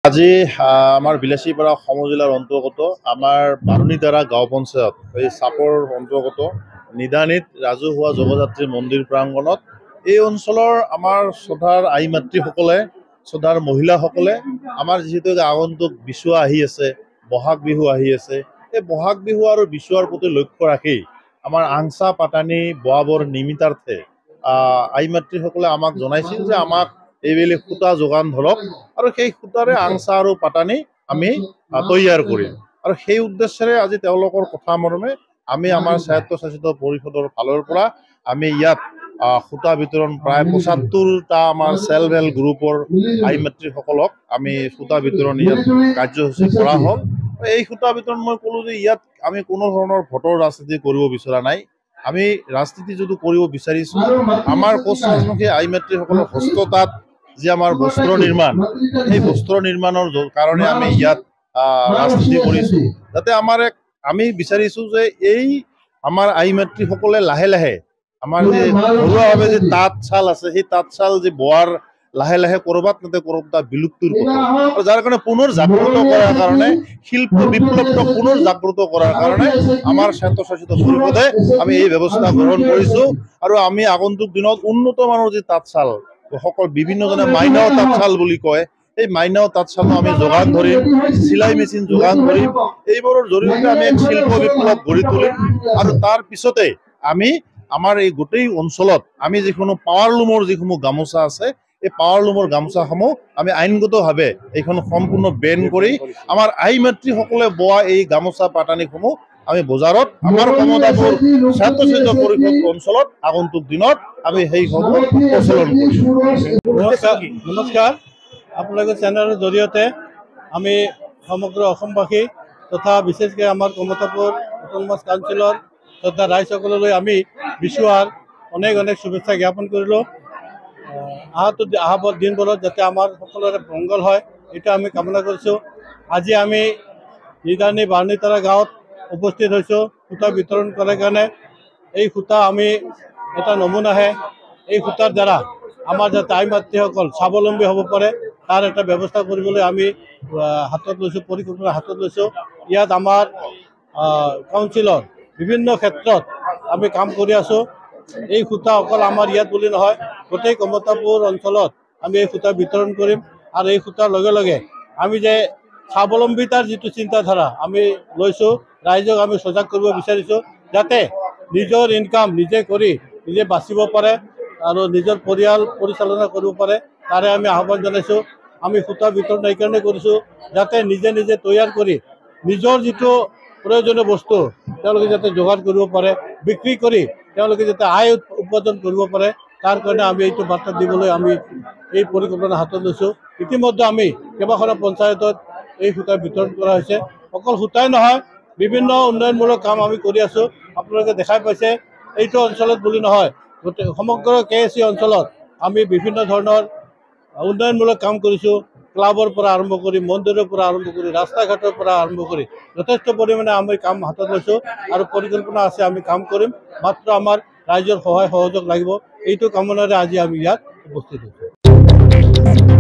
আজি আমাৰ বিলাসীপাৰা সমজিলাৰ অন্তৰ্গত আমাৰ বাৰণীদাৰা গাঁও পঞ্চায়ত এই চাপৰ অন্তৰ্গত নিদানিত ৰাজহুৱা জগযাত্ৰী মন্দিৰ প্ৰাংগণত এই অঞ্চলৰ আমাৰ শ্ৰদ্ধাৰ আই মাতৃসকলে শ্ৰদ্ধাৰ মহিলাসকলে আমাৰ যিহেতু আগন্তুক বিচুৱা আহি আছে, বহাগ বিহু আহি আছে, এই বহাগ বিহু আৰু বিচুৱাৰ প্ৰতি লক্ষ্য ৰাখি আমাৰ আংচা পাতানি বোৱাবৰ নিমিতাৰ্থে আই মাতৃসকলে আমাক জনাইছিল যে আমাক এইবেলি সূতা যোগান ধৰক আৰু সেই সূতাৰে আংচা আৰু পাতানি আমি তৈয়াৰ কৰিম আৰু সেই উদ্দেশ্যেৰে আজি তেওঁলোকৰ কথা মৰ্মে আমি আমাৰ স্বায়ত্তশাসিত পৰিষদৰ ফালৰ পৰা আমি ইয়াত সূতা বিতৰণ প্ৰায় ৭৫টা আমাৰ চেল্ফ হেল্প গ্ৰুপৰ আই মাতৃসকলক আমি সূতা বিতৰণ ইয়াত কাৰ্যসূচী কৰা হ'ল। এই সূতা বিতৰণ মই ক'লো যে ইয়াত আমি কোনো ধৰণৰ ভোটৰ ৰাজনীতি কৰিব বিচৰা নাই। আমি ৰাজনীতি যদি কৰিব বিচাৰিছো আমাৰ কোচ ৰাজমুখী আই মাতৃসকলৰ হস্ততাঁত যে আমাৰ বস্ত্ৰ নিৰ্মাণ, সেই বস্ত্ৰ নিৰ্মাণৰ কাৰণে আমি ইয়াত ৰাজনীতি কৰিছো, যাতে আমি বিচাৰিছো যে এই আমাৰ আই মাতৃসকলে লাহে লাহে আমাৰ যে ঘৰুৱাভাৱে যে তাঁতশাল আছে, সেই তাঁতশাল যে বোৱাৰ লাহে লাহে কৰবাত বিলুপ্তিৰ পথত আৰু যাৰ কাৰণে পুনৰ জাগ্ৰত কৰাৰ কাৰণে শিল্প বিপ্লৱক পুনৰ জাগ্ৰত কৰাৰ কাৰণে আমাৰ স্বায়ত্তশাসিত পৰিষদে আমি এই ব্যৱস্থা গ্ৰহণ কৰিছো আৰু আমি আগন্তুক দিনত উন্নত মানৰ যে তাঁতশাল সকল বিভিন্নজনে মাইনাও তাঁতশাল বুলি কয়, এই মাইনাও তাঁতশালো আমি যোগান ধৰিম, চিলাই মেচিন যোগান ধৰিম, এইবোৰৰ জৰিয়তে আমি এক শিল্প বিপ্লৱ গঢ়ি তুলিম আৰু তাৰ পিছতে আমি আমাৰ এই গোটেই অঞ্চলত আমি যিকোনো পাৱাৰলুমৰ যিসমূহ গামোচা আছে, এই পাৱাৰলুমৰ গামোচাসমূহ আমি আইনগতভাৱে এইখন সম্পূৰ্ণ বেন কৰি আমাৰ আই মাতৃসকলে বোৱা এই গামোচা পাতানিসমূহ আমি বজাৰত আমাৰ কমতাপুৰ স্বায়ত্তশাসিত পৰিষদ অঞ্চলত আগন্তুক দিনত আমি সেইসমূহ প্ৰচলন কৰিম। নমস্কাৰ, আপোনালোকৰ চেনেলৰ জৰিয়তে আমি সমগ্ৰ অসমবাসী তথা বিশেষকৈ আমাৰ কমতাপুৰ অট'নমাছ কাউন্সিলৰ তথা ৰাইজসকললৈ আমি বিচুৱাৰ অনেক অনেক শুভেচ্ছা জ্ঞাপন কৰিলোঁ। অহা দিনবোৰত যাতে আমাৰ সকলোৰে মংগল হয়, এইটো আমি কামনা কৰিছোঁ। আজি আমি নিদানি বাৰণীতাৰা গাঁৱত উপস্থিত হৈছোঁ সূতা বিতৰণ কৰাৰ কাৰণে। এই সূতা আমি এটা নমুনাহে, এই সূতাৰ দ্বাৰা আমাৰ যাতে আই মাতৃসকল স্বাৱলম্বী হ'ব পাৰে তাৰ এটা ব্যৱস্থা কৰিবলৈ আমি হাতত লৈছোঁ, পৰিকল্পনা হাতত লৈছোঁ। ইয়াত আমাৰ কাউন্সিলৰ বিভিন্ন ক্ষেত্ৰত আমি কাম কৰি আছোঁ। এই সূতা অকল আমাৰ ইয়াত বুলি নহয়, গোটেই কমতাপুৰ অঞ্চলত আমি এই সূতা বিতৰণ কৰিম আৰু এই সূতাৰ লগে লগে আমি যে স্বাৱলম্বিতাৰ যিটো চিন্তাধাৰা আমি লৈছোঁ, ৰাইজক আমি সজাগ কৰিব বিচাৰিছোঁ যাতে নিজৰ ইনকাম নিজে কৰি নিজে বাচিব পাৰে আৰু নিজৰ পৰিয়াল পৰিচালনা কৰিব পাৰে, তাৰে আমি আহ্বান জনাইছোঁ। আমি সূতা বিতৰণ এইকাৰণে কৰিছোঁ যাতে নিজে নিজে তৈয়াৰ কৰি নিজৰ যিটো প্ৰয়োজনীয় বস্তু তেওঁলোকে যাতে যোগাৰ কৰিব পাৰে, বিক্ৰী কৰি তেওঁলোকে যাতে আয় উপাৰ্জন কৰিব পাৰে, তাৰ কাৰণে আমি এইটো বাৰ্তা দিবলৈ আমি এই পৰিকল্পনা হাতত লৈছোঁ। ইতিমধ্যে আমি কেইবাখনো পঞ্চায়তত এই সূতা বিতৰণ কৰা হৈছে। অকল সূতাই নহয়, বিভিন্ন উন্নয়নমূলক কাম আমি কৰি আছোঁ। আপোনালোকে দেখাই পাইছে এইটো অঞ্চলত বুলি নহয়, গোটেই সমগ্ৰ KSC অঞ্চলত আমি বিভিন্ন ধৰণৰ উন্নয়নমূলক কাম কৰিছোঁ। ক্লাবৰ পৰা আৰম্ভ কৰি, মন্দিৰৰ পৰা আৰম্ভ কৰি, ৰাস্তা ঘাটৰ পৰা আৰম্ভ কৰি যথেষ্ট পৰিমাণে আমি কাম হাতত লৈছোঁ আৰু পৰিকল্পনা আছে, আমি কাম কৰিম। মাত্ৰ আমাৰ ৰাইজৰ সহায় সহযোগ লাগিব, এইটো কামনাৰে আজি আমি ইয়াত উপস্থিত হৈছোঁ।